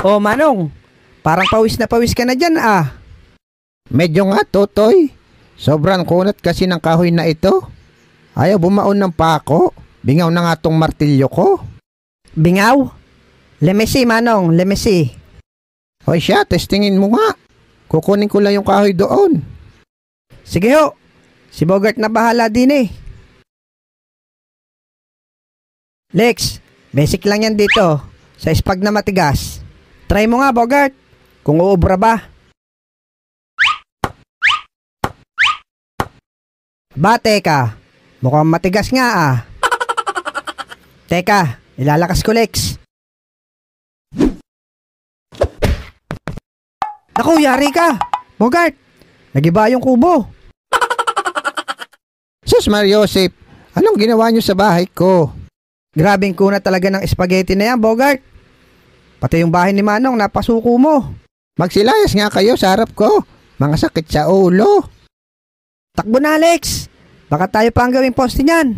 O Manong, parang pawis na pawis ka na dyan ah. Medyo nga, Totoy. Sobrang kunat kasi ng kahoy na ito. Ayaw bumaon ng pako. Bingaw na nga tong martilyo ko. Bingaw? Lemesi Manong, lemesi. Hoy siya, testingin mo nga. Kukunin ko lang yung kahoy doon. Sige ho, si Bogart na bahala din eh. Lex, basic lang yan dito. Sa ispag na matigas. Try mo nga Bogart, kung uubra ba. Teka, mukhang matigas nga ah. Teka, ilalakas ko Lex. Naku, yari ka! Bogart, nagiba yung kubo. Sus Mariosep, anong ginawa niyo sa bahay ko? Grabing kuna talaga ng spaghetti na yan, Bogart. Pati yung bahay ni Manong napasuko mo. Magsilayas nga kayo sa harap ko. Mga sakit sa ulo. Takbo na, Alex. Baka tayo pa ang gawing poste niyan.